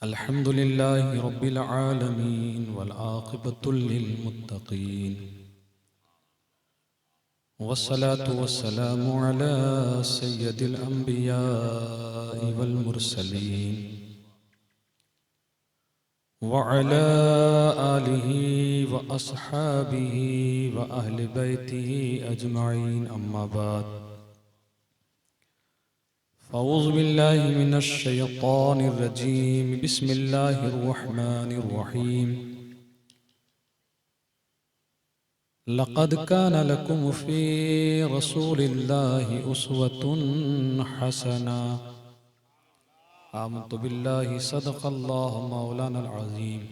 अल्हम्दुलिल्लाहि रब्बिल आलमीन वल आक़िबतु लिल मुत्तक़ीन वस्सलातु वस्सलामु अला सय्यदिल अंबियाइ वल मुरसलीन व अला आलिहि व अस्हाबिहि व अहलि बैतिहि अजमईन अम्मा बाद अऊज़ु बिल्लाहि मिनश शैतानिर रजीम बिस्मिल्लाहिर रहमानिर रहीम लक़द कान लकुम फ़ी रसूलिल्लाहि उस्वतुन हसना आमन्तु बिल्लाहि सदक़ल्लाहु मौलानल अज़ीम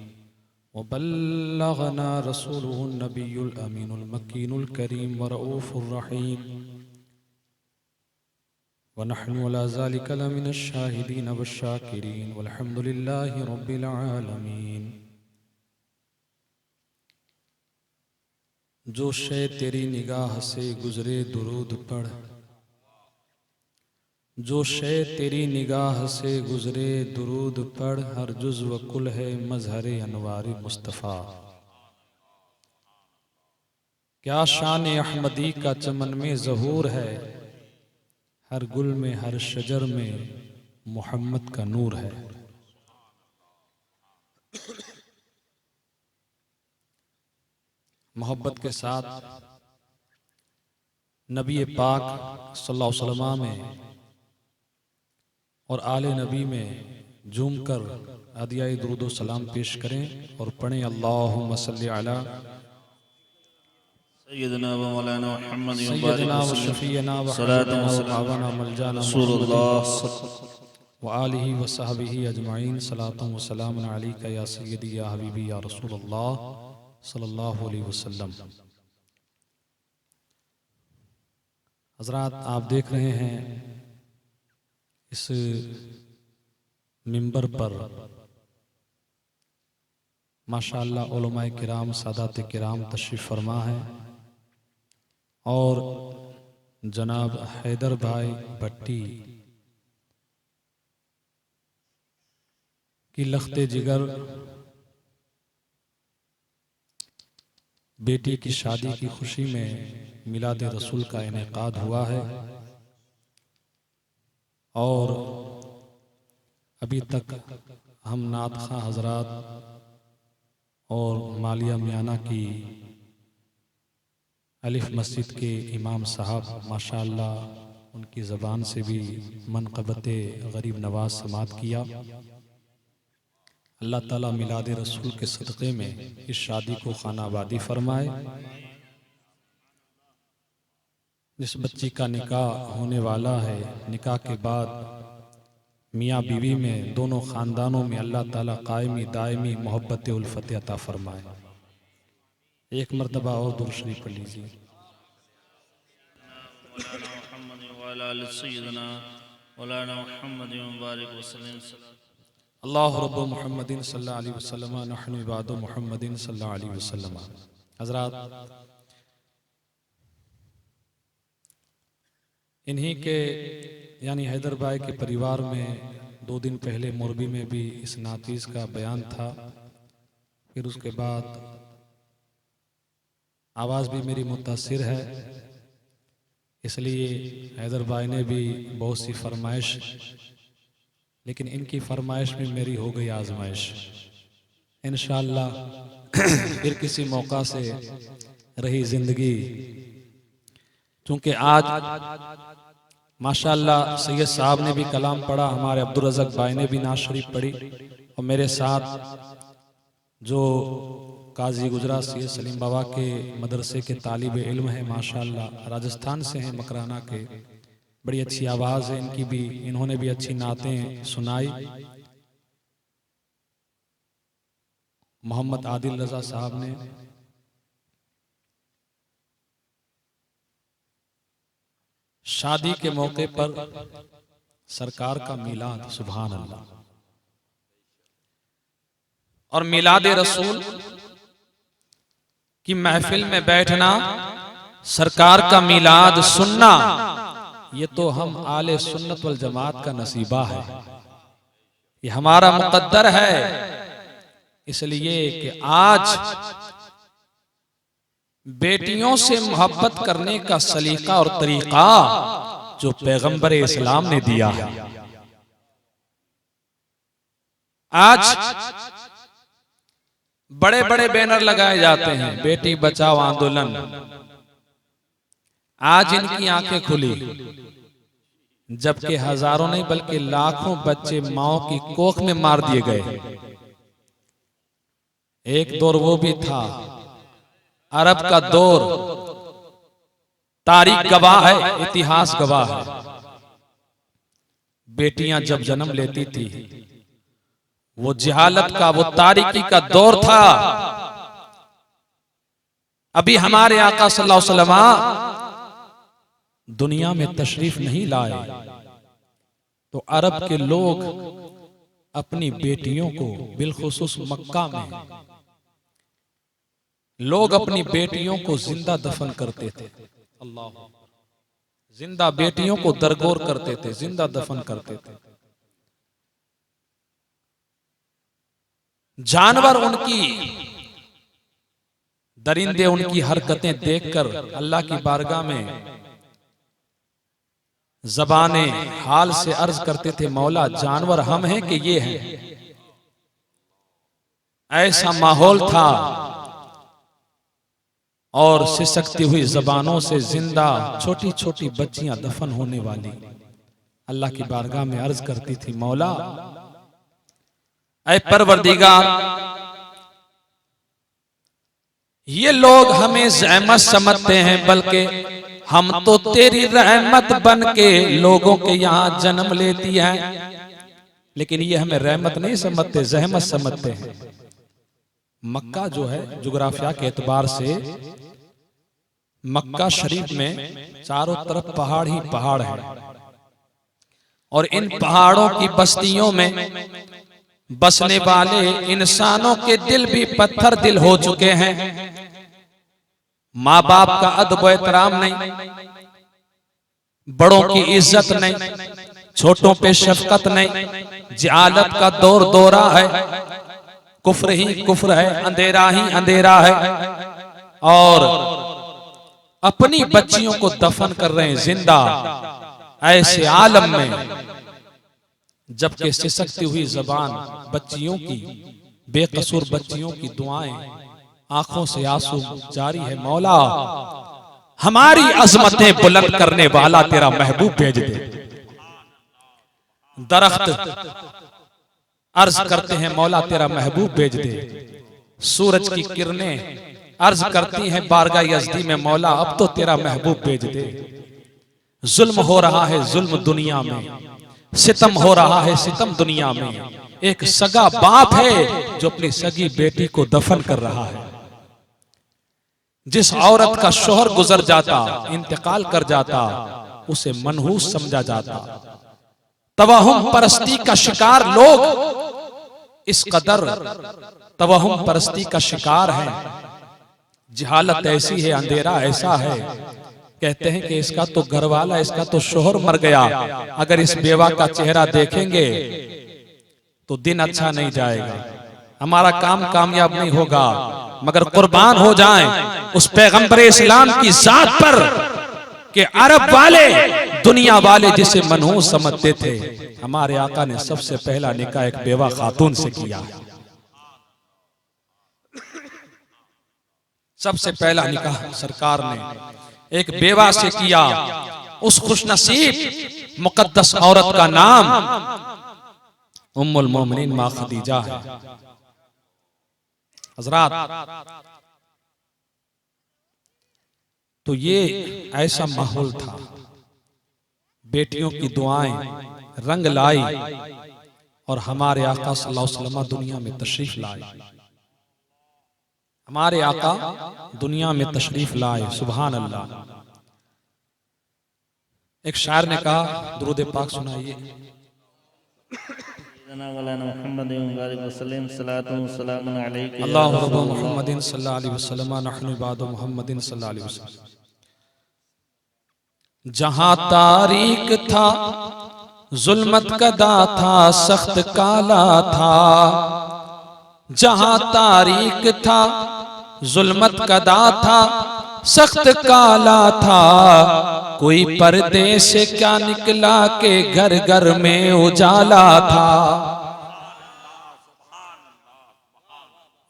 व बल्लगना रसूलुहुन नबियुल अमीनुल मकीनुल करीम व रऊफ़ुर रहीम व नहनु अला ज़ालिका लमिनश शाहिदीन वश्शाकिरीन वल्हम्दुलिल्लाहि रब्बिल आलमीन। जो शे तेरी निगाह से गुजरे दुरूद पढ़, जो शे तेरी निगाह से गुजरे दुरूद पढ़, हर जुज़्व कुल है मज़हरे अनवारी मुस्तफ़ा। क्या शान अहमदी का चमन में ज़हूर है, हर गुल में हर शजर में मोहम्मद का नूर है। मोहब्बत के साथ नबी पाक सल्लल्लाहु अलैहि वसल्लम में और आले नबी में झूम कर अदियाई दुरूद व सलाम पेश करें और पढ़ें अल्लाहुम्मा सल्ली अला सय्यदना व मौलाना मुहम्मद सय्यदना व शफीना व हबीबना व मावाना मलजाना रसूलुल्लाह व आलिहि व सहबिही अजमाइन सलातुन व सलामुन अलैका या सय्यदी या हबीबी या रसूलल्लाह सल्लल्लाहु अलैहि वसल्लम। हज़रात, आप देख रहे हैं इस मिंबर पर माशाअल्लाह उलमाए किराम सादात किराम तशरीफ़ फरमा है और जनाब हैदर भाई भट्टी की लख्ते जिगर बेटी की शादी की खुशी में मिलाद रसूल का इनेकाद हुआ है और अभी तक हम नात खां हजरात और मालिया मियाना की अलिफ मस्जिद के इमाम साहब माशाअल्लाह उनकी ज़बान से भी मनक़बत गरीब नवाज समात किया। अल्लाह ताला मिलाद रसूल के सदक़े में इस शादी को खानाबादी फरमाए। जिस बच्ची का निकाह होने वाला है, निकाह के बाद मियाँ बीवी में दोनों ख़ानदानों में अल्लाह ताला कायमी दायमी मोहब्बत उल्फत अता फरमाए। एक मरतबा और दुरूद शरीफ पढ़ लीजिए। अल्लाह रब्बु मुहम्मदिन सल्लल्लाहु अलैहि वसल्लम नहनु इबादु मुहम्मदिन सल्लल्लाहु अलैहि वसल्लम। हज़रात, इन्हीं के यानी हैदर भाई के परिवार में 2 दिन पहले मोरबी में भी इस नातीस का बयान था। फिर उसके बाद आवाज़ भी मेरी मुतासिर है, इसलिए हैदर भाई ने भी बहुत सी फरमाइश, लेकिन इनकी फरमाइश में मेरी हो गई आजमाइश। इंशाअल्लाह फिर किसी मौका से रही जिंदगी, क्योंकि आज माशाअल्लाह सैयद साहब ने भी कलाम पढ़ा, हमारे अब्दुल रज़ाक भाई ने भी नात शरीफ पढ़ी और मेरे साथ जो काजी गुजरा सैयद सलीम बाबा के मदरसे के तालिब इल्म है, माशाअल्लाह राजस्थान से हैं, मकराना के, बड़ी अच्छी आवाज़ है इनकी भी, इन्होंने भी अच्छी नातें सुनाई। मोहम्मद आदिल रज़ा साहब ने शादी के मौके पर सरकार का मिलाद, सुभान अल्लाह, और मिलाद रसूल की महफिल में बैठना, सरकार का मिलाद सुनना, ये तो हम आले सुन्नत वल जमात का नसीबा है। ये हमारा मुकद्दर है। इसलिए कि आज बेटियों से मोहब्बत करने का सलीका और तरीका जो पैगंबर इस्लाम ने दिया है, आज बड़े बड़े बैनर लगाए जाते हैं, बेटी बचाओ आंदोलन। आज इनकी आंखें खुली, जबकि हजारों नहीं बल्कि लाखों बच्चे माओ की कोख में मार दिए गए। एक दौर वो भी था, अरब का दौर, तारीख गवाह है, इतिहास गवाह है। बेटियां जब जन्म लेती थी, वो जहालत का, वो तारीकी का दौर था। अभी हमारे आका सल्लल्लाहु अलैहि वसल्लम दुनिया में तशरीफ नहीं लाए, तो अरब के लोग अपनी बेटियों को, बिलखुसूस मक्का में लोग अपनी बेटियों को जिंदा दफन करते थे। अल्लाह, जिंदा बेटियों को दरगोर करते थे, जिंदा दफन करते थे। जानवर उनकी, दरिंदे उनकी हरकतें देखकर अल्लाह की बारगाह में ज़बाने हाल से अर्ज करते थे, मौला जानवर हम हैं कि ये हैं। ऐसा माहौल था और सिसकती हुई ज़बानों से जिंदा छोटी छोटी बच्चियां दफन होने वाली अल्लाह की बारगाह में अर्ज करती थी, मौला ऐ परवरदिगार, ये लोग हमें ज़हमत समझते हैं, बल्कि हम तो तेरी रहमत बन के लोगों के यहाँ जन्म लेती हैं, लेकिन ये हमें रहमत नहीं समझते, ज़हमत समझते हैं। मक्का जो है जुग्राफिया के एतबार से, मक्का शरीफ में चारों तरफ पहाड़ ही पहाड़ है, और इन पहाड़ों की बस्तियों में बसने वाले इंसानों के दिल भी पत्थर दिल हो चुके हैं। माँ बाप का अदब एहतराम नहीं, बड़ों की इज्जत नहीं, छोटों पे शफकत नहीं, जहालत का दौर दौरा है, कुफ्र ही कुफ्र है, अंधेरा ही अंधेरा है, और अपनी बच्चियों को दफन कर रहे हैं जिंदा। ऐसे आलम में जबकि सिसकती हुई जबान बच्चियों की, बेकसूर बच्चियों की दुआएं, आंखों से आंसू जारी है, मौला हमारी अजमतें बुलंद करने वाला तेरा महबूब भेज दे। दरख्त अर्ज करते हैं, मौला तेरा महबूब भेज दे। सूरज की किरणें अर्ज करती हैं बारगाह यज़दी में, मौला अब तो तेरा महबूब भेज दे। जुल्म हो रहा है जुल्म दुनिया में, सितम हो रहा है सितम दुनिया में। एक सगा बाप है जो अपनी सगी बेटी को दफन कर रहा है। जिस औरत का शोहर गुजर जाता, इंतकाल कर जाता, उसे मनहूस समझा जाता। तवहुम परस्ती का शिकार लोग इस कदर तवहुम परस्ती का शिकार है। जहालत ऐसी है, अंधेरा ऐसा है, कहते हैं कि इसका तो घरवाला, इसका तो शोहर मर गया, अगर इस बेवा का चेहरा देखेंगे तो दिन अच्छा नहीं जाएगा, हमारा काम कामयाब नहीं होगा। मगर कुर्बान हो जाएं उस पैगंबर इस्लाम की जात पर कि अरब वाले, दुनिया वाले जिसे मनहूस समझते थे, हमारे आका ने सबसे पहला निकाह एक बेवा खातून से किया। सबसे पहला निकाह सरकार ने एक बेवा से किया। उस खुशनसीब मुकद्दस औरत का नाम उम्मुल मोमिनीन मां खदीजा है। हजरात, तो ये ऐसा माहौल था, बेटियों की दुआएं रंग लाई और हमारे आका सल्लल्लाहु अलैहि वसल्लम दुनिया में तशरीफ लाए। हमारे आका दुनिया में तशरीफ लाए, सुभान अल्लाह। एक शायर ने कहा, दुरूद पाक सुनाइए। जहां तारीक था जुल्मत कदा था सख्त काला था, जहां तारीक था जुल्मत कदा था सख्त काला था। कोई पर्दे से क्या निकला के घर घर में उजाला था।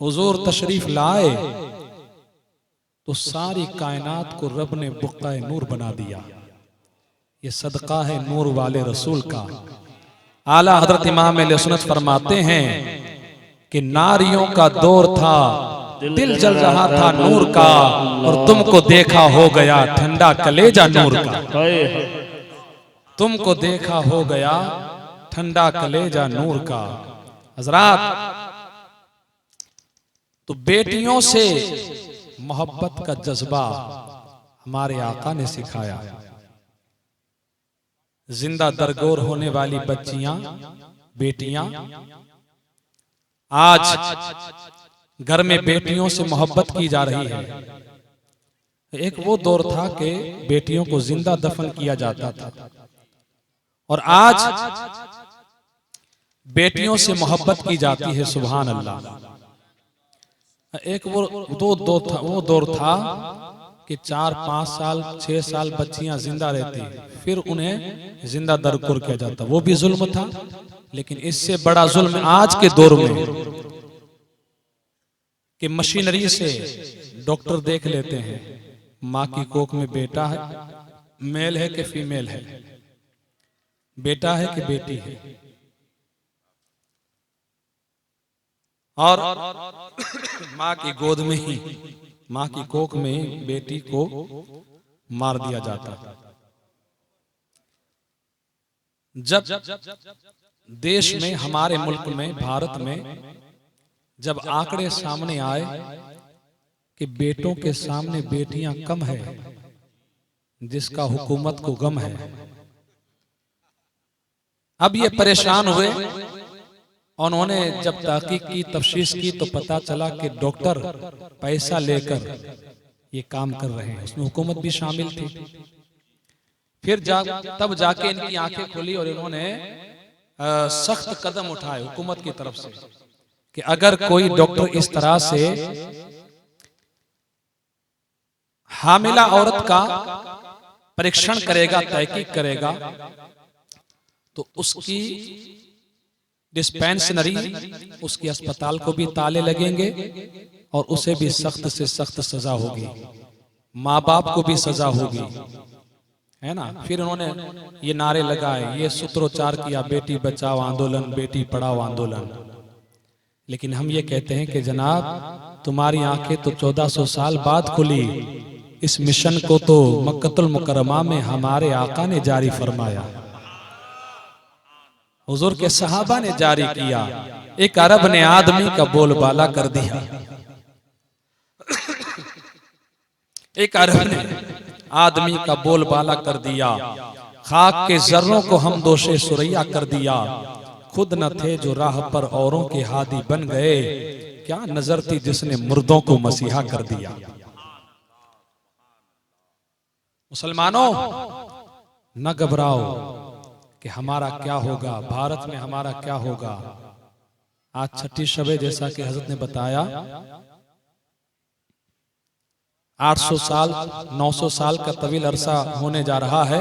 हुजूर तशरीफ लाए तो सारी कायनात को रब ने बुक्का नूर बना दिया। ये सदका है नूर वाले रसूल का। आला हजरत इमाम अहले सुन्नत फरमाते हैं कि नारियों का दौर था, दिल जल रहा था नूर का, और तुमको देखा हो गया ठंडा कलेजा नूर का। तुमको देखा हो गया ठंडा कलेजा नूर का। हजरात, तो बेटियों से मोहब्बत का जज्बा हमारे आका ने सिखाया। जिंदा दरगोर होने वाली बच्चियां, बेटियां, आज घर में बेटियों से मोहब्बत की जा रही है। एक वो दौर था कि बेटियों को जिंदा दफन किया जाता था, और आज बेटियों से मोहब्बत की जाती है। सुभान अल्लाह। एक वो दौर था कि 4-5 साल 6 साल बच्चियां जिंदा रहती, फिर उन्हें जिंदा दरगोर किया जाता। वो भी जुल्म था, लेकिन इससे बड़ा जुल्म आज के दौर में कि मशीनरी से डॉक्टर देख लेते हैं माँ की कोख में बेटा है, मेल है कि फीमेल है, बेटा है कि बेटी है, और माँ की गोद में ही, माँ की कोख में ही बेटी को मार दिया जाता। जब देश में, हमारे मुल्क में, भारत में जब आंकड़े सामने आए कि बेटों के सामने बेटियां कम है, जिसका हुकूमत को गम है, अब ये परेशान हुए। उन्होंने जब तहकीक की, तफ्तीश की, तो पता चला कि डॉक्टर पैसा लेकर ये काम कर रहे हैं। उसमें हुकूमत भी शामिल थी। फिर तब जाके इनकी आंखें खुली और इन्होंने सख्त कदम उठाए हुकूमत की तरफ से कि अगर कोई डॉक्टर इस तरह से हामिला औरत का परीक्षण करेगा, तहकीक करेगा, तो उसकी डिस्पेंसरी, उसकी अस्पताल को भी ताले लगेंगे और उसे भी सख्त से सख्त सजा होगी, माँ बाप को भी सजा होगी, है ना। फिर उन्होंने ये नारे लगाए, ये सूत्रोच्चार किया, बेटी बचाओ आंदोलन, बेटी पढ़ाओ आंदोलन। लेकिन हम ये कहते हैं कि जनाब, तुम्हारी आंखें तो 1400 साल बाद खुली। इस मिशन को तो मक्कतुल मुकर्रमा में हमारे आका ने जारी फरमाया, हुजूर के सहाबा ने जारी किया। एक अरब ने आदमी का बोलबाला कर दिया। एक अरब ने आदमी का बोलबाला कर दिया। खाक के जर्रों को हम दोषे सुरैया कर दिया। खुद न थे जो राह पर औरों के हादी बन गए। क्या नजर थी जिसने मुर्दों को मसीहा कर दिया। मुसलमानों, न घबराओ कि हमारा क्या होगा, भारत में हमारा क्या होगा। आज छठी शबे, जैसा कि हजरत ने बताया, 800 साल 900 साल का तवील अरसा होने जा रहा है।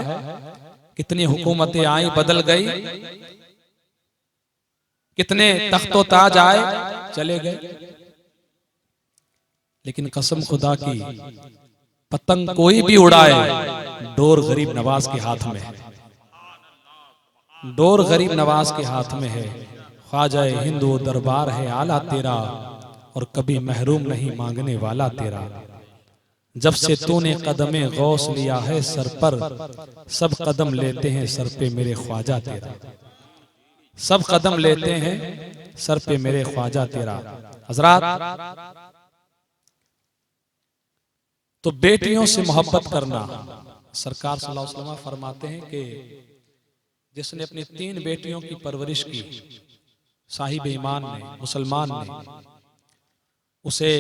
कितनी हुकूमतें आई, बदल गई, कितने तख्तो ताज आए, चले गए, लेकिन कसम खुदा की, पतंग कोई भी उड़ाए, डोर गरीब नवाज के हाथ में है। डोर गरीब नवाज के हाथ में है। ख्वाजा हिंदू दरबार है आला तेरा, और कभी महरूम नहीं मांगने वाला तेरा। जब से तूने कदमे गौस लिया है सर पर, सब कदम लेते हैं सर पे मेरे ख्वाजा तेरा। सब कदम लेते हैं सर पे मेरे ख्वाजा तेरा। हजरात, तो बेटियों से मोहब्बत करना, सरकार सल्लल्लाहु अलैहि वसल्लम फरमाते हैं कि जिसने अपनी 3 बेटियों की परवरिश की, साहिब ईमान ने, मुसलमान ने, उसे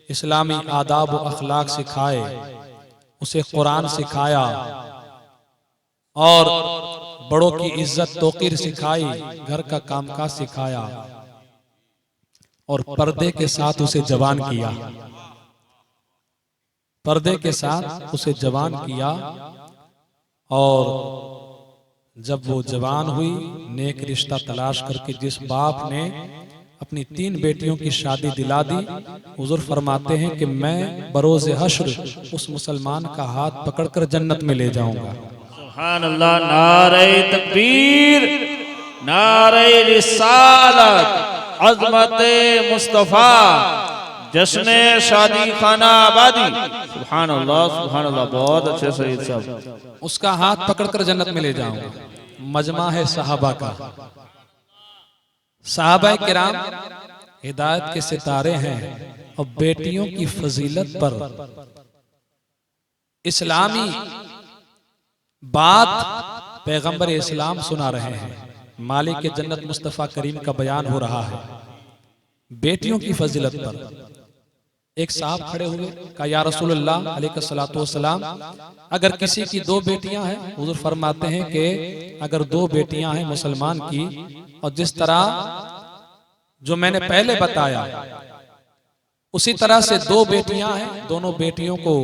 इस्लामी आदाब व अखलाक सिखाए, उसे कुरान सिखाया, और बड़ों की इज्जत तौकीर सिखाई, घर का कामकाज सिखाया और पर्दे के साथ उसे जवान किया। पर्दे के साथ उसे जवान किया और जब वो जवान हुई, नेक रिश्ता तलाश करके जिस बाप ने अपनी 3 बेटियों की शादी दिला दी, हुजूर फरमाते हैं कि मैं बरोज़े हश्र उस मुसलमान का हाथ पकड़कर जन्नत में ले जाऊंगा। सुभान अल्लाह। नारे तकबीर, नारे रिसालत, अज़मते मुस्तफ़ा, जश्ने शादी खाना आबादी। सुभान अल्लाह, सुभान अल्लाह। बहुत अच्छे सईद साहब। उसका हाथ पकड़कर जन्नत में ले जाऊंगा। मजमा है सहाबा का। सहाबा किराम हिदायत के सितारे हैं और बेटियों की फजीलत पर इस्लामी बात पैगंबर इस्लाम सुना रहे हैं। मालिक जन्नत मुस्तफ़ा करीम का बयान हो रहा है बेटियों की फजीलत पर। एक साहब खड़े हुए, कहा या रसूलुल्लाह अलैहिस्सलातु वस्सलाम, अगर किसी की 2 बेटियां हैं, हुजूर फरमाते हैं कि अगर 2 बेटियां हैं मुसलमान की, और जिस तरह जो मैंने पहले बताया उसी तरह से 2 बेटियां हैं, दोनों बेटियों को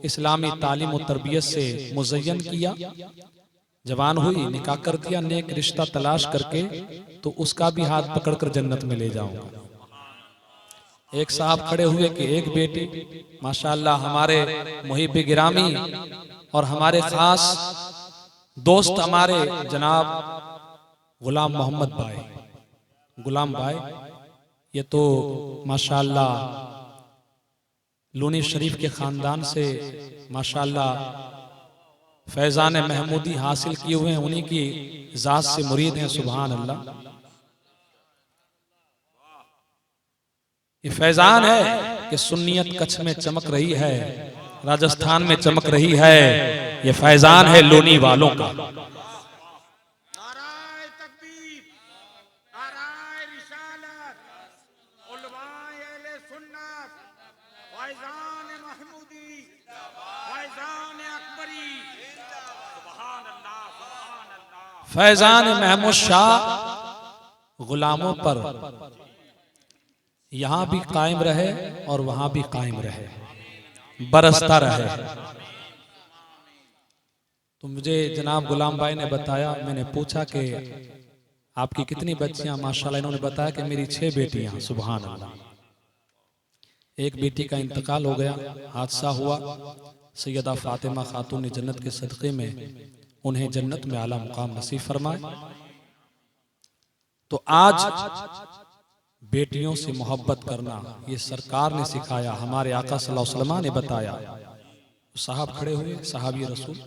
इस्लामी तालीम और तरबियत से मुज़य्यन किया, जवान हुई, निकाह कर दिया, नेक रिश्ता तलाश करके, तो उसका भी हाथ पकड़कर जन्नत में ले जाऊंगा। एक साहब खड़े हुए कि एक बेटी, माशाअल्लाह हमारे मुहिब गिरामी और हमारे खास दोस्त हमारे जनाब गुलाम मोहम्मद भाई, गुलाम भाई, ये तो माशाअल्लाह लूनी शरीफ के खानदान से माशाअल्लाह फैजान महमूदी हासिल किए हुए हैं, उन्हीं की जात से मुरीद हैं। सुभान अल्लाह। ये फैजान है कि सुन्नियत कच्छ में चमक रही है, राजस्थान में चमक रही है। ये फैजान है लोनी वालों का। नाराए तकबीर, नाराए रिसालत, उलमाए अहले सुन्नत, फैजान महमूदी, फैजान अकबरी। सुभान अल्लाह, सुभान अल्लाह। फैजान महमूद शाह गुलामों पर यहां भी कायम रहे और वहां भी कायम रहे, बरसता रहे। तो मुझे जनाब गुलाम भाई ने बताया, मैंने पूछा कि आपकी कितनी बच्चियां? माशाल्लाह इन्होंने बताया कि मेरी 6 बेटियां। सुभान अल्लाह। एक बेटी का इंतकाल हो गया, हादसा हुआ। सैयदा फातिमा खातून जन्नत के सदक़े में उन्हें जन्नत में आला मुकाम नसीब फरमाए। तो आज बेटियों से मोहब्बत करना ये सरकार ने सिखाया, हमारे आका सल्लल्लाहु अलैहि वसल्लम ने बताया। साहब खड़े हुए, सहाबी रसूल,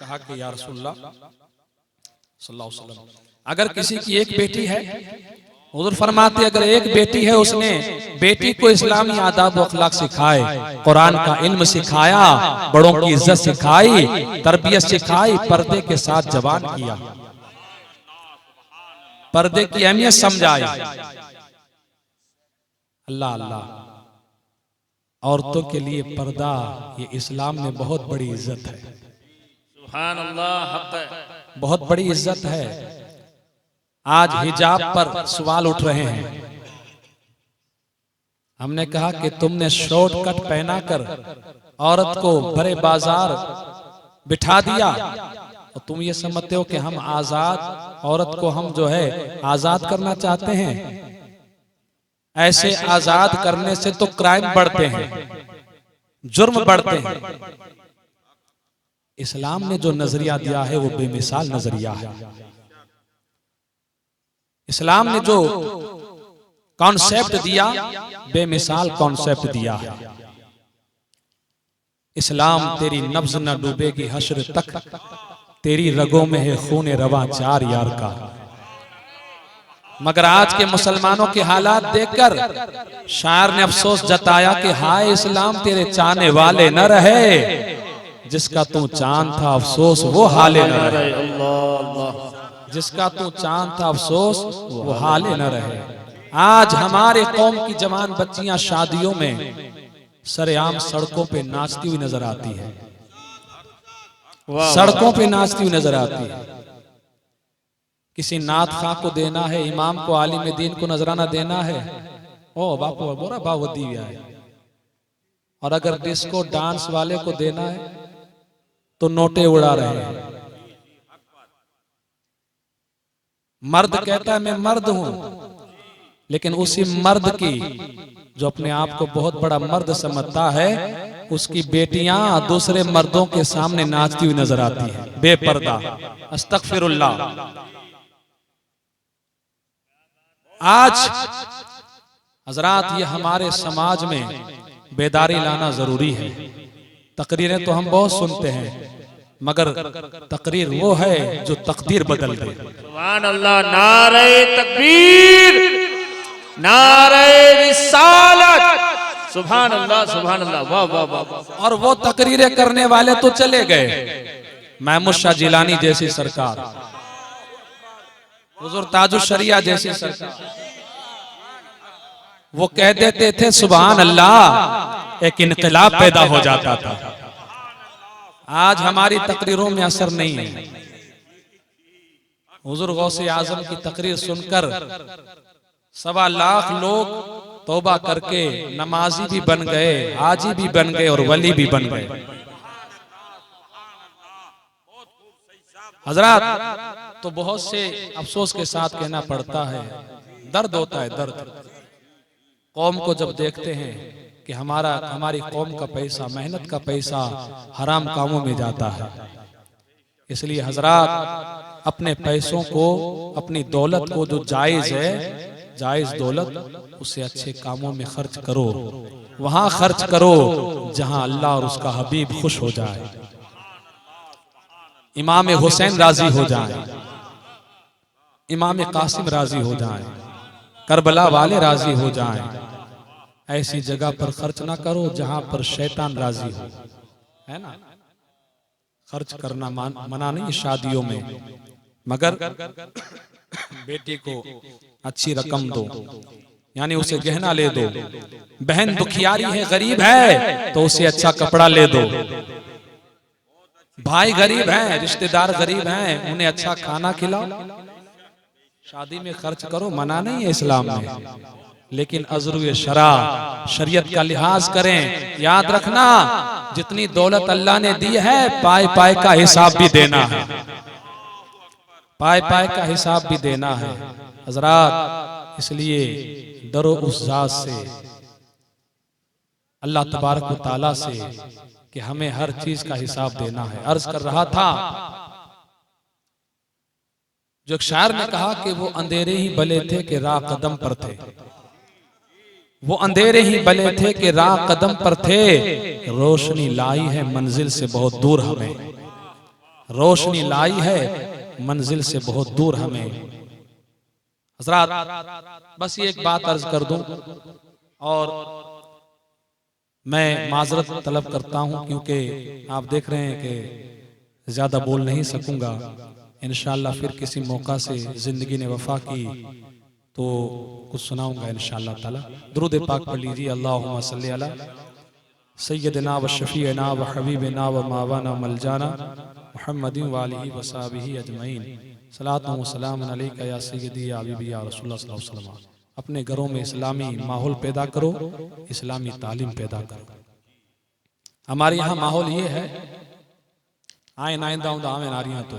कहा कि या रसूलल्लाह सल्लल्लाहु अलैहि वसल्लम, अगर किसी की एक बेटी है, हुजूर फरमाते अगर एक बेटी है, उसने बेटी को इस्लामी आदाब व अखलाक सिखाए, कुरान का इल्म सिखाया, बड़ों की इज्जत सिखाई, तरबियत सिखाई, पर्दे के साथ जवान किया, पर्दे की अहमियत समझाई। अल्लाह अल्लाह। औरतों के लिए पर्दा ये इस्लाम में बहुत बड़ी इज्जत है। सुभान अल्लाह। हक है, बहुत बड़ी इज्जत है। आज हिजाब पर सवाल उठ रहे हैं। हमने कहा कि तुमने शॉर्टकट पहनाकर औरत को बड़े बाजार बिठा दिया और तुम ये समझते हो कि हम आजाद, औरत को हम जो है आजाद करना चाहते हैं। ऐसे आजाद करने से तो क्राइम बढ़ते हैं, जुर्म बढ़ते हैं। इस्लाम ने जो नजरिया दिया है वो बेमिसाल नजरिया है। इस्लाम ने जो कॉन्सेप्ट दिया, बेमिसाल कॉन्सेप्ट दिया है। इस्लाम तेरी नब्ज न डूबेगी हश्र तक, तेरी रगों में है खून रवा 4 यार का। मगर आज के मुसलमानों के हालात देखकर शायर ने अफसोस जताया कि हाय इस्लाम तेरे चाहने वाले न रहे, जिसका तू चांद था अफसोस वो हाले न रहे। जिसका तू चांद था अफसोस वो हाले न रहे। आज हमारे कौम की जवान बच्चियां शादियों में सरेआम सड़कों पे नाचती हुई नजर आती है। वाह, सड़कों पे नाचती हुई नजर आती है। किसी नात खां को देना है, इमाम को, आलिम दीन को नजराना देना है, ओ बापू बोरा बावदी है। और अगर डिस्को डांस वाले को देना है तो नोटे उड़ा रहे हैं। मर्द कहता है मैं मर्द हूं, लेकिन उसी मर्द की जो अपने आप को बहुत बड़ा मर्द समझता है, उसकी बेटियां दूसरे मर्दों के सामने नाचती हुई नजर आती हैं बेपर्दा। अस्तगफिरुल्लाह। आज हजरात ये हमारे समाज में बेदारी लाना जरूरी है। तकरीरें तो हम बहुत सुनते हैं, मगर तकरीर वो है जो तकदीर बदल दे। सुभान अल्लाह। नारे तकबीर, नारे रिसालत। सुभान अल्लाह, सुभान अल्लाह। वाह वाह वाह। और वो तकरीरें करने वाले तो चले गए। महमूद शाह जिलानी जैसी सरकार, हुजूर ताजुश शरिया जैसी सरकार, वो कह देते थे सुभान अल्लाह, एक इनकलाब पैदा हो जाता था। आज हमारी तकरीरों में असर नहीं है। हुजूर गौसे आजम की तकरीर सुनकर 1.25 लाख लोग तौबा करके नमाजी भी बन गए, हाजी भी बन गए और वली भी बन गए। हजरात, तो बहुत से अफसोस के साथ कहना पड़ता है, दर्द होता है, दर्द। कौम को जब देखते हैं कि हमारी कौम का पैसा, मेहनत का पैसा हराम कामों में जाता है। इसलिए हजरात, अपने पैसों को, अपनी दौलत को जो जायज है, जायज दौलत, उसे अच्छे कामों में खर्च करो। वहां खर्च करो जहां अल्लाह और उसका हबीब खुश हो जाए, इमाम हुसैन राजी हो जाए, इमाम कासिम राजी हो जाए, करबला वाले राजी हो जाएं। ऐसी जगह पर खर्च ना करो जहां पर शैतान राजी हो, है ना। खर्च करना मना नहीं शादियों में, मगर बेटी को अच्छी रकम दो, यानी उसे गहना ले दो। बहन दुखियारी है, गरीब है, तो उसे अच्छा कपड़ा ले दो। भाई गरीब हैं, रिश्तेदार गरीब हैं, उन्हें अच्छा खाना खिलाओ। शादी में खर्च करो, मना नहीं है इस्लाम में, लेकिन अज़्रुए शरा, शरीयत का लिहाज करें। याद रखना, जितनी दौलत अल्लाह ने दी है, पाए पाए का हिसाब भी देना है, पाए पाए का हिसाब भी देना है हजरात। इसलिए डरो उस जात से, अल्लाह तबारक व तआला से, कि हमें हर चीज का हिसाब देना है। अर्ज कर रहा था, जो एक शायर ने कहा कि वो अंधेरे ही भले थे कि राह कदम पर थे, वो अंधेरे ही भले थे कि राह कदम पर थे, रोशनी लाई है मंजिल से बहुत दूर हमें, रोशनी लाई है मंजिल से बहुत दूर हमें। हज़रात, बस ये एक बात अर्ज कर दूं और मैं माजरत तलब करता हूं, क्योंकि आप देख रहे हैं कि ज्यादा बोल नहीं सकूंगा। इंशाअल्लाह फिर किसी मौका से जिंदगी ने वफा की तो कुछ सुनाऊंगा इंशाअल्लाह ताला। दुरूद पाक पढ़ लीजिए। अल्लाहुम्मा सल्ली अला सय्यदना व शफीअना व हबीबना व मावाना मलजाना मुहम्मदिन व आलिहि व सहाबिहि अजमईन। सलातु व सलाम अलैका या सय्यदी या हबीबी या रसूलुल्लाह सल्लल्लाहु अलैहि वसल्लम। अपने घरों में इस्लामी माहौल पैदा करो, इस्लामी तालीम पैदा करो। हमारे यहाँ माहौल ये है, आए नाइंदा उंदा आवे नारियां तो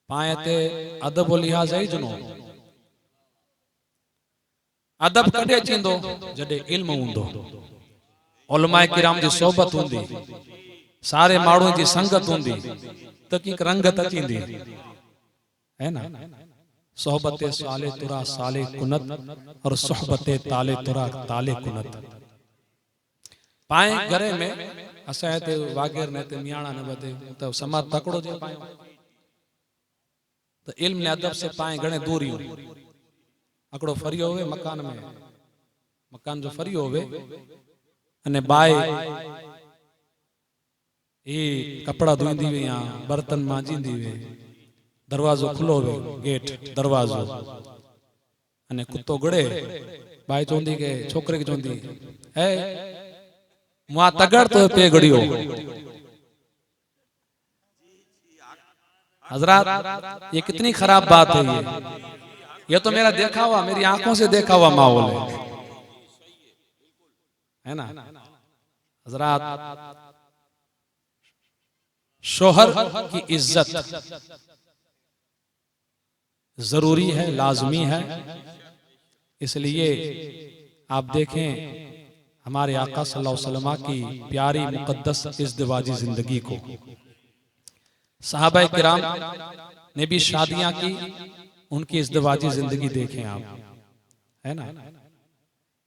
पाएते अदब व लिहाज है जनो। अदब कॾहिं थींदो जॾहिं इल्म हूंदो, उलमाए किराम जी सोबत हूंदी, सारे माण्हुनि जी संगत हूंदी, त की रंगत अचींदी, है ना। सोहबते साले तुरा साले कुनत और सोहबते ताले तुरा ताले कुनत। पाए घरे में असां ते वागेर ने ते मियाणा न बदे त समाज तकड़ो जे पाए, तो इल्म ने अदब से पाए घणे दूरी अकड़ो फरियो होवे मकान में, मकान जो फरियो होवे अने बाए ये कपड़ा धोईंदी वे या बर्तन मांजींदी वे, दरवाजो खुलो वे, गेट दरवाजो, अने कुत्तो गड़े, बाई चोंदी के छोकरे की चोंदी है मुआ तगड़ तो पे गड़ियो, हजरत ये कितनी खराब बात है ये तो मेरा देखा हुआ, मेरी आंखों से देखा हुआ माहौल है ना। हजरत शोहर की इज्जत जरूरी है, लाजमी है। इसलिए आप देखें हमारे आका सल्लल्लाहु अलैहि वसल्लम की प्यारी मुकद्दस इज़्दिवाजी जिंदगी को, सहाबा किराम ने भी शादियां की, उनकी इज़्दिवाजी जिंदगी देखें आप, है ना।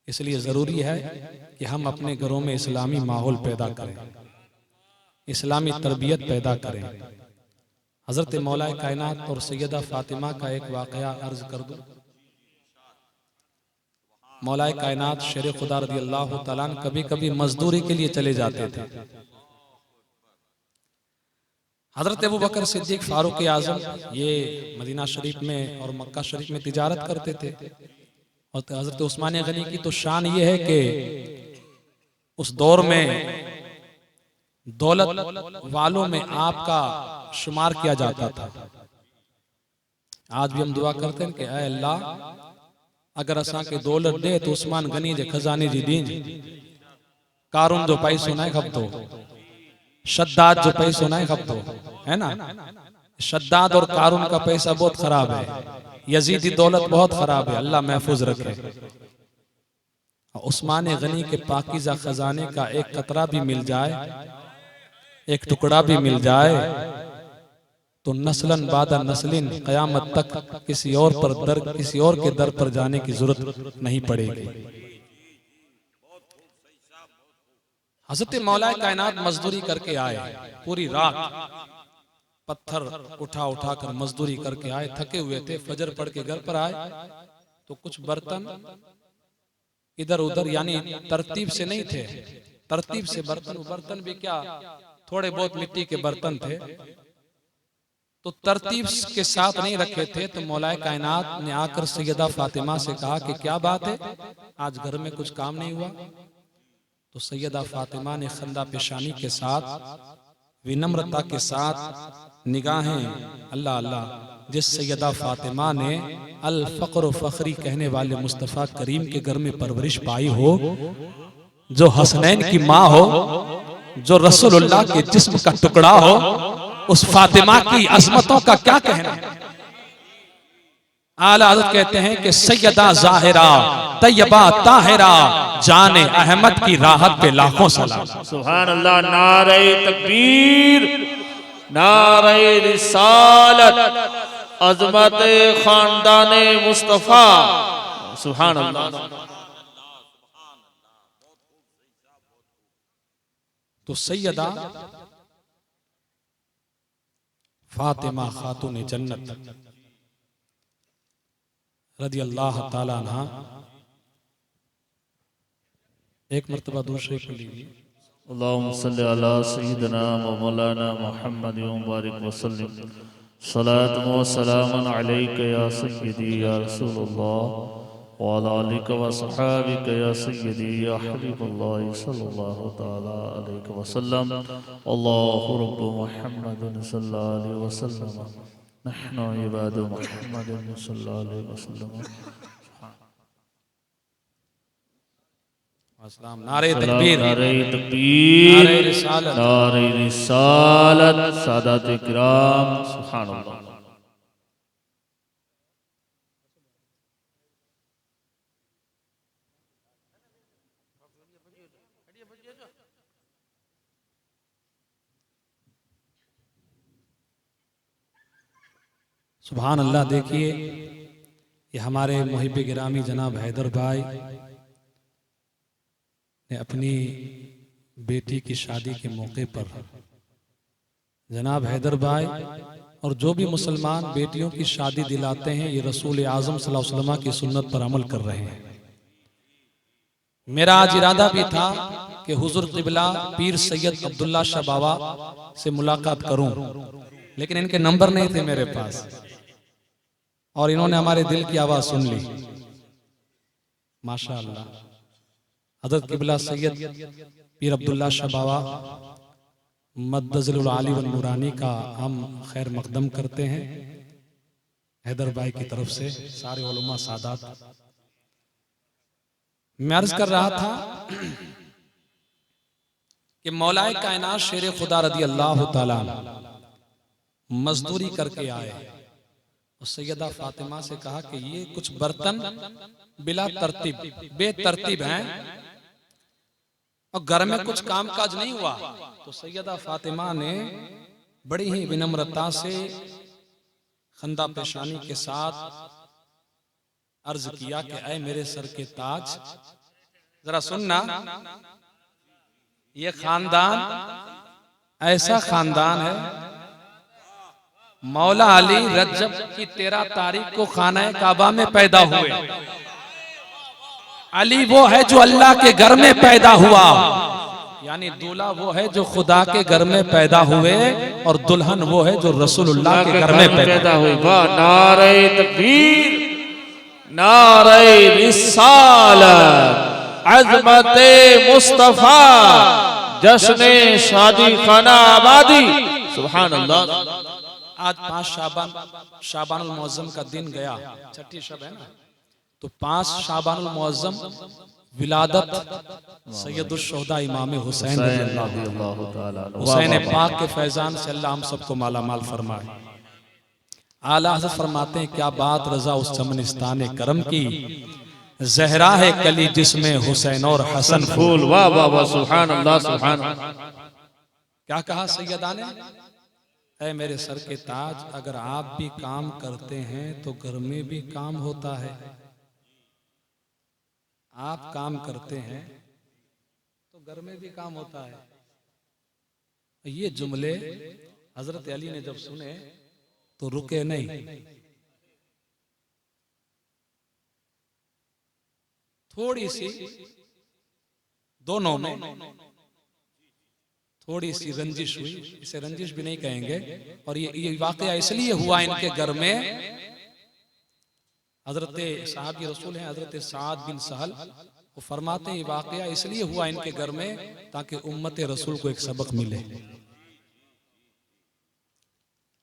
इसलिए जरूरी है कि हम अपने घरों में इस्लामी माहौल पैदा करें, इस्लामी तरबियत पैदा करें। हजरत मौलाए कायनात और सैयदा फातिमा का एक वाकया अर्ज कर दूं। मौलाए कायनात शेर खुदा रज़ी अल्लाह तआला अन्हु कभी कभी मजदूरी के लिए चले जाते थे। हजरत अबू बकर सिद्दीक फारूक आजम ये मदीना शरीफ में और मक्का शरीफ में तिजारत करते थे। और हजरत उस्मान गनी की तो शान ये है कि उस दौर में दौलत वालों में आपका शुमार किया जाता था। आज भी हम दुआ करते हैं कि ऐ अल्लाह अगर असा के दौलत दे तो उस्मान गनी जे खजाने जी दीन, कारून जो पैसो ना खपतो, शद्दाद जो पैसो ना खपतो, है ना। शद्दाद और कारून का पैसा बहुत खराब है, यजीदी दौलत बहुत खराब है, अल्लाह महफूज रखे। उस्मान गनी के पाकीज़ा खजाने का एक कतरा भी मिल जाए, एक टुकड़ा भी मिल जाए तो नस्लन बादा नस्लिन कयामत तक किसी और के दर पर जाने की जरूरत नहीं पड़ेगी। हजरत मौलाए कायनात मजदूरी करके आए, पूरी रात पत्थर उठा उठा कर मजदूरी करके आए, थके हुए थे। फजर पढ़ के घर पर आए तो कुछ बर्तन इधर उधर, यानी तरतीब से नहीं थे, तरतीब से बर्तन भी क्या, थोड़े बहुत मिट्टी के बर्तन थे तो तरतीब के साथ नहीं रखे थे। तो मौलाए कायनात ने आकर सैयदा फातिमा से कहा कि क्या बात है, आज घर में कुछ काम नहीं हुआ। तो सैयदा फातिमा ने खंदा पेशानी के साथ, विनम्रता के साथ निगाहें, अल्लाह अल्लाह, जिस सैयदा फातिमा ने अल फक्र फखरी कहने वाले मुस्तफ़ा करीम के घर में परवरिश पाई हो, जो हसनैन की माँ हो, जो रसूलुल्लाह के जिस्म का टुकड़ा हो, उस फातिमा की अजमतों का क्या कहना। आला हज़रत कहते हैं कि सैयदा ज़ाहिरा तैयबा ताहिरा जाने अहमद की राहत पे लाखों सलाम। सुभान अल्लाह। नारे तकबीर, नारे रिसालत, अजमत खानदाने मुस्तफा। सुभान अल्लाह। तो सैयदा फातिमा खातून जन्नत रज़ी अल्लाह ताला अन्हा, एक मर्तबा दूसरे को लीजिए। अल्लाहुम्मा सल्ली अला सय्यिदिना व मौलाना मुहम्मद व बारिक व सल्लिम। सलातु व सलामुन अलैका या सय्यदी या रसूलल्लाह व अला आलिका व सहाबिका या सय्यदी या हबीबल्लाह सल्लल्लाहु तआला अलैहि व सल्लम। अल्लाहु रब्बु मुहम्मदिन सल्लल्लाहु अलैहि व सल्लम, नहनु इबादु मुहम्मदिन सल्लल्लाहु अलैहि व सल्लम। नारे तकबीर, नारे तकबीर, नारे रिसालत, नारे रिसालत, सादात किराम। सुभान अल्लाह। सुभान अल्लाह। देखिए ये हमारे मुहिब गिरामी जनाब हैदर भाई ने अपनी बेटी की शादी के मौके पर, जनाब हैदर भाई और जो भी मुसलमान बेटियों की शादी दिलाते हैं, ये रसूल आज़म सल्लल्लाहु अलैहि वसल्लम की सुन्नत पर अमल कर रहे हैं। मेरा आज इरादा भी था कि हुजूर क़िबला पीर सैयद अब्दुल्ला शाह बाबा से मुलाकात करूं, लेकिन इनके नंबर नहीं थे मेरे पास और इन्होंने हमारे दिल की आवाज सुन ली। माशाअल्लाह। हज़रत क़िबला सैयद पीर अब्दुल्ला शाह बाबा मद्दज़िलुल आली व नूरानी का हम खैर मकदम करते हैं हैदर भाई की तरफ से, सारे उलमा सादात। मैं अर्ज कर रहा था कि मौलाए कायनात शेर खुदा रदी अल्लाह ताला मजदूरी करके आए और सैयदा फातिमा से कहा कि ये कुछ बर्तन बिला तरतीब बेतरतीब हैं और घर में कुछ कामकाज नहीं हुआ। तो सैयदा फातिमा ने बड़ी ही विनम्रता से खंदा पेशानी के साथ अर्ज किया कि ऐ मेरे सर के ताज, जरा सुनना, ये खानदान ऐसा खानदान है, मौला अली रजब की 13 तारीख को खाना काबा में पैदा हुए। अली वो है जो अल्लाह के घर में पैदा हुआ, यानी दूल्हा वो है जो खुदा के घर में पैदा हुए और दुल्हन वो है जो रसूलुल्लाह के घर में पैदा हुई। नारे तकबीर, नारे रिसालत, अज़मते मुस्तफा, जश्ने शादी खाना आबादी। सुभान अल्लाह। आज 5 शाबानुल मुअज़्ज़म का दिन गया, छठी शब है ना, तो 5 शाबानुल मुअज़्ज़म विलादत सैयदुल शुहदा इमाम हुसैन हुसैन पाक के फैजान से अल्लाह हम सबको माला माल फरमाए। आला हज़रत फरमाते हैं, क्या बात रज़ा उस चमनिस्तान करम की, ज़हरा है कली जिसमें हुसैन और हसन फूल। वाह वाह वाह, सुभान अल्लाह सुभान। क्या कहा सैयदा ने, ऐ मेरे सर के ताज, अगर आप भी काम करते हैं तो घर में भी काम होता है। आप काम करते हैं तो घर में भी काम होता है। ये जुमले हजरत अली ने जब सुने तो रुके नहीं, थोड़ी सी दोनों में थोड़ी सी रंजिश हुई, इसे रंजिश भी नहीं कहेंगे। और ये वाकया इसलिए हुआ इनके घर में, हजरत साहब रसूल हैं हजरत साद बिन सहल, वो फरमाते हैं ये वाकया इसलिए हुआ इनके घर में ताकि उम्मत रसूल को एक सबक मिले।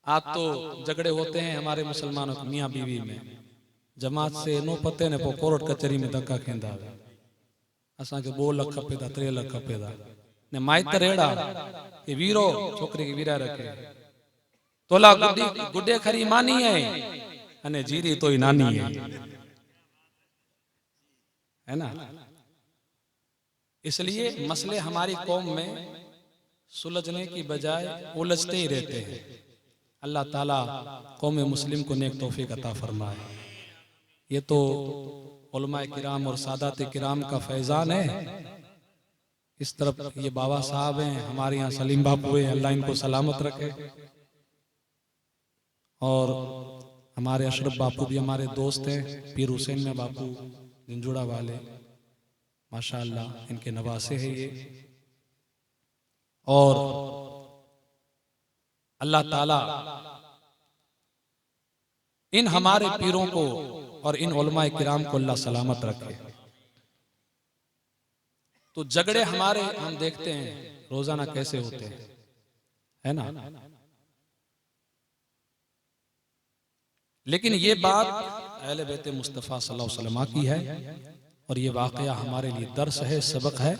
आज तो झगड़े होते हैं हमारे मुसलमानों के मियाँ बीवी में, जमात से नो पते ने कोर्ट कचहरी में धक्का खेंदा, असा के 2 लाख खपे था 3 लाख खपे था ने माइतर एड़ा कि वीरो छोकरी की वीरा रखे, तोला गुड्डे खरी मानी है अने जीरी तो ही नानी है ना। इसलिए मसले हमारी कौम में सुलझने की बजाय उलझते ही रहते हैं। अल्लाह ताला कौम मुस्लिम को नेक तौफीक अता फरमाए। ये तो उलमाए किराम और सादात किराम का फैजान है। इस तरफ ये बाबा साहब हैं, हमारे यहाँ सलीम बापू हैं, अल्लाह इनको सलामत रखे। और हमारे अशरफ बापू भी हमारे दोस्त हैं, पीर हुसैन में बापू जिंजुड़ा वाले, माशाअल्लाह इनके नवासे हैं ये। और अल्लाह ताला इन हमारे पीरों को और इन उलमाए किराम को अल्लाह सलामत रखे। तो झगड़े हमारे हम देखते हैं रोजाना कैसे होते हैं, है ना। लेकिन ये बात अहले बैत मुस्तफ़ा सल्लल्लाहु अलैहि वसल्लम की है और ये वाकया हमारे लिए दर्स है, सबक है।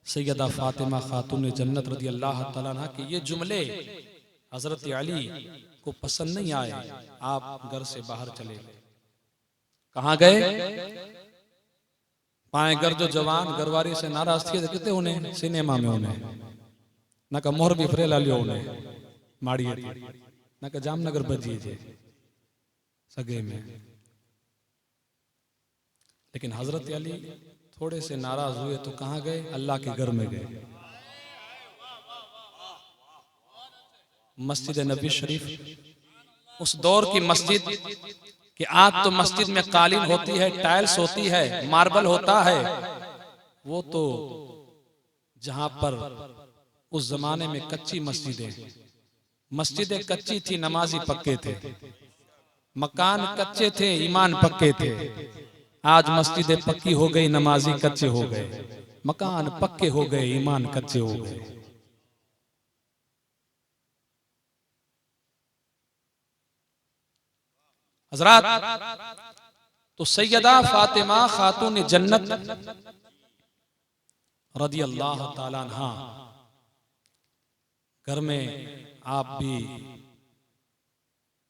सैयदा फातिमा खातून जन्नत रदी अल्लाह तआला अन्हा के ये जुमले हजरत अली को पसंद नहीं आए। आप घर से बाहर चले गए, कहाँ गए? पाए घर जो जवान घरवारी से नाराज थे कितने उन्हें सिनेमा में उन्हें न का मोहर भी फ्रेला लियो उन्हें माड़ी न का जामनगर बजी जे सगे में। लेकिन हजरत अली थोड़े से नाराज हुए तो कहाँ गए? अल्लाह के घर में गए। मस्जिद नबी शरीफ, उस दौर की मस्जिद कि आज तो मस्जिद में कालीन होती है, टाइल्स होती है, मार्बल होता है, वो तो जहां पर उस जमाने में कच्ची मस्जिदें कच्ची थी, नमाजी पक्के थे, मकान कच्चे थे, ईमान पक्के थे। आज मस्जिदें पक्की हो गई, नमाजी कच्चे हो गए, मकान पक्के हो गए, ईमान कच्चे हो गए। हजरात, तो सैयदा फातिमा खातून जन्नत रदी अल्लाह ताला अन्हा, घर में आप भी,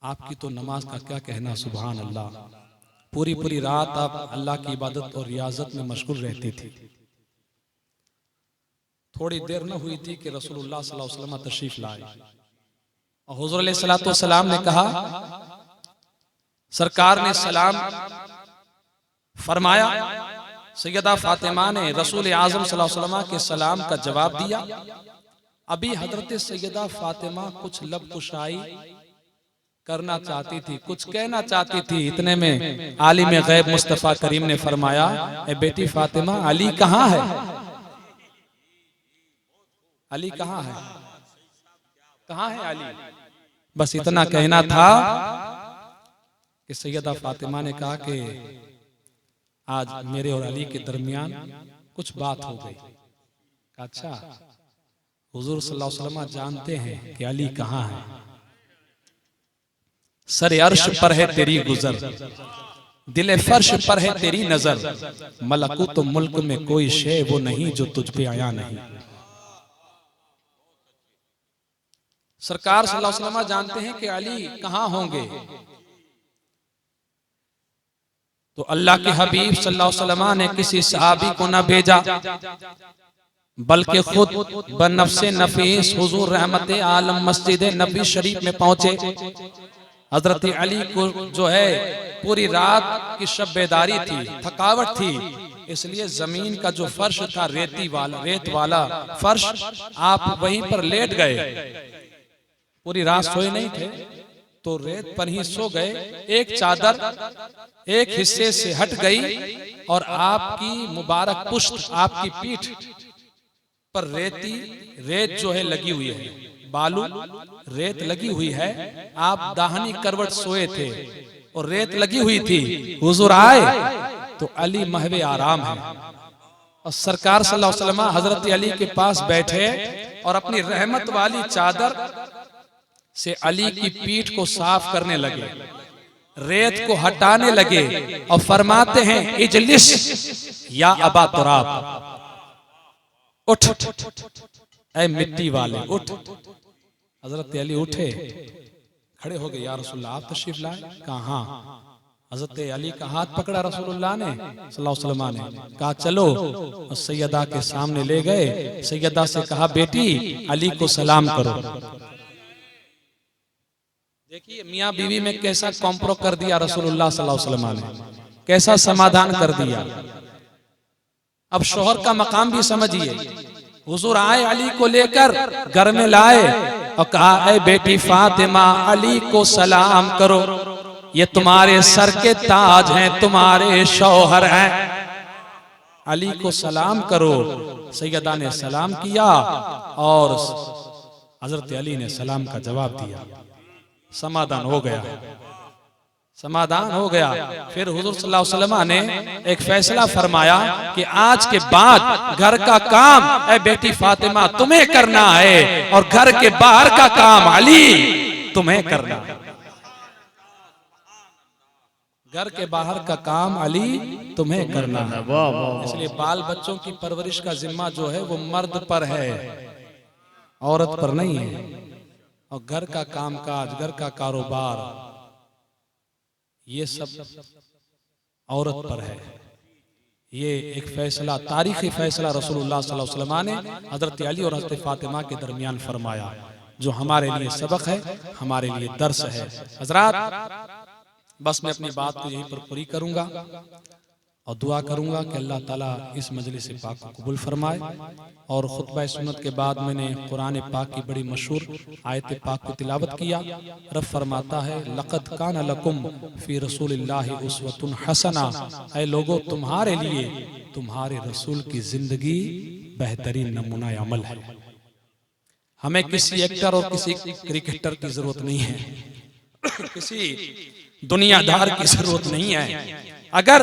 आपकी तो नमाज का क्या कहना, सुभान अल्लाह, पूरी पूरी रात आप अल्लाह की इबादत और रियाजत में मशगूल रहती थी। थोड़ी देर न हुई थी कि रसूलुल्लाह सल्लल्लाहु अलैहि वसल्लम तशरीफ लाए और हुजूर अलैहिस्सलातु वस्सलाम ने कहा, सरकार ने सलाम फरमाया, सैयदा फातिमा ने रसूल आज़म सल्लल्लाहु अलैहि वसल्लम के सलाम का जवाब दिया। अभी हजरत सैयदा फातिमा कुछ लब कुशाई करना चाहती थी, कुछ कहना चाहती थी, इतने में आलिम गैब मुस्तफा करीम ने फरमाया, ए बेटी फातिमा, अली कहाँ है? अली कहाँ है? कहाँ है अली? बस इतना कहना था कि सैयदा फातिमा ने कहा कि आज मेरे और अली के दरमियान कुछ बात हो गई। अच्छा, हुजूर सल्लल्लाहु अलैहि वसल्लम जानते हैं कि अली कहाँ है? सरे अर्श पर है तेरी गुजर, दिले फर्श पर है तेरी नजर, मलकूत मुल्क में कोई शे वो नहीं जो तुझ पे आया नहीं। सरकार सल्लल्लाहु अलैहि वसल्लम जानते हैं कि अली कहाँ होंगे, तो अल्लाह के हबीब सल्लल्लाहु अलैहि वसल्लम ने किसी सहाबी को न भेजा, बल्कि खुद बनफ्से नफीस हुजूर रहमत आलम मस्जिद नबी शरीफ में पहुंचे। हजरत अली को जो है पूरी रात की शब बेदारी थी, थकावट थी, इसलिए जमीन का जो फर्श था रेत वाला फर्श, आप वहीं पर लेट गए। पूरी रात सोए नहीं थे तो रेत पर ही सो गए। एक चादर एक हिस्से से हट गई और आपकी मुबारक पुश्त, आपकी पीठ पर रेत जो है लगी हुई है, बालू रेत लगी हुई है। आप दाहिनी करवट सोए थे और रेत लगी हुई थी। हुजूर आए तो अली महवे आराम है और सरकार सल्लल्लाहु अलैहि वसल्लम हजरत अली के पास बैठे और अपनी रहमत वाली चादर से अली की पीठ को साफ करने लगे, रेत को हटाने लगे और फरमाते हैं, इजलिस या अबा तुराब, उठ ऐ मिट्टी वाले उठ। हजरत अली उठे, खड़े हो गए, या रसूलुल्लाह आप तशरीफ लाए? कहा? हजरत अली का हाथ पकड़ा रसूलुल्लाह ने सल्लल्लाहु अलैहि वसल्लम ने, कहा चलो, और सैयदा के सामने ले गए। सैयदा से कहा, बेटी अली को सलाम करो। देखिए मियाँ बीवी में कैसा कॉम्प्रो कर दिया रसूलुल्लाह सल्लल्लाहु अलैहि वसल्लम ने, कैसा समाधान कर दिया। अब शोहर का मकाम भी समझिए। हुजूर आए, अली को लेकर घर में लाए और कहा, ऐ बेटी फातिमा, अली को सलाम करो, ये तुम्हारे सर के ताज हैं, तुम्हारे शौहर हैं, अली को सलाम करो। सैयदा ने सलाम किया और हजरत अली ने सलाम का जवाब दिया। समाधान हो गया, समाधान हो गया। फिर हुजूर सल्लल्लाहु अलैहि वसल्लम ने एक फैसला फरमाया कि आज के बाद घर का काम ऐ बेटी फातिमा तुम्हें करना है और घर के बाहर का काम अली तुम्हें करना। घर के बाहर का काम अली तुम्हें करना है। इसलिए बाल बच्चों की परवरिश का जिम्मा जो है वो मर्द पर है, औरत पर नहीं है। और घर का कामकाज, घर का कारोबार, ये सब औरत पर है। ये एक फैसला, तारीखी फैसला रसूलुल्लाह सल्लल्लाहु अलैहि वसल्लम ने हजरत अली और हजरत फातिमा के दरमियान फरमाया, जो हमारे लिए सबक है, हमारे लिए दर्स है। हजरात, बस मैं अपनी बात को यहीं पर पूरी करूंगा और दुआ करूंगा कि अल्लाह ताला इस मजलिस पाक को कबूल फरमाए। और खुतबा सुन्नत के बाद मैंने कुरान पाक की बड़ी मशहूर आयत पाक को तिलावत किया। रब फरमाता है, लक़द कान लकुम फ़ी रसूलिल्लाहि उस्वतुन हसना, ऐ लोगों तुम्हारे लिए तुम्हारे रसूल की जिंदगी बेहतरीन नमूना अमल है। हमें किसी एक्टर और किसी क्रिकेटर की जरूरत नहीं है, किसी दुनियादार की जरूरत नहीं है। अगर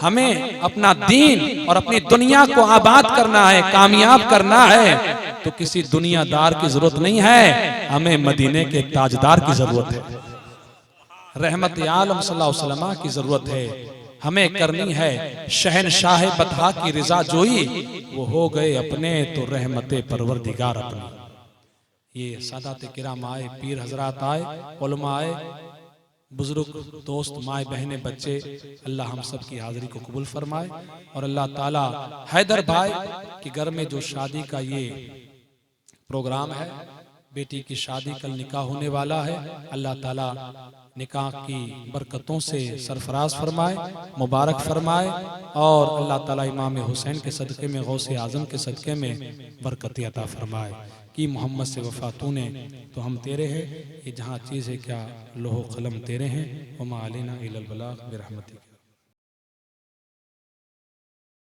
हमें अपना दीन और अपनी दुनिया को आबाद करना है, कामयाब करना है, तो किसी दुनियादार की जरूरत नहीं है, हमें मदीने के ताजदार की जरूरत है। रहमत आलम सल्लल्लाहु अलैहि वसल्लम की जरूरत है, हमें करनी है शहनशाह बतहा की रिजा जोई, वो हो गए अपने तो रहमत परवरदिगार अपनी। ये सादात किराम आए, पीर हजरात आए, उलमा आए, बुजुर्ग दोस्त, माए बहने, बच्चे, अल्लाह हम सब की हाजिरी को कबूल फरमाए। और अल्लाह ताला हैदर भाई के घर में जो शादी का ये प्रोग्राम है, बेटी की शादी कल निकाह होने वाला है, अल्लाह ताला निकाह की बरकतों से सरफराज फरमाए, मुबारक फरमाए। और अल्लाह ताला इमाम हुसैन के सदक़े में, गौसे आज़म के सदक़े में बरकत अता फरमाए कि मोहम्मद से वफ़ा तूने तो हम तेरे हैं, ये जहाँ चीज़ है क्या लोहो कलम तेरे हैं, वमा अलैना इल्लल बलाग बिरहमतिक।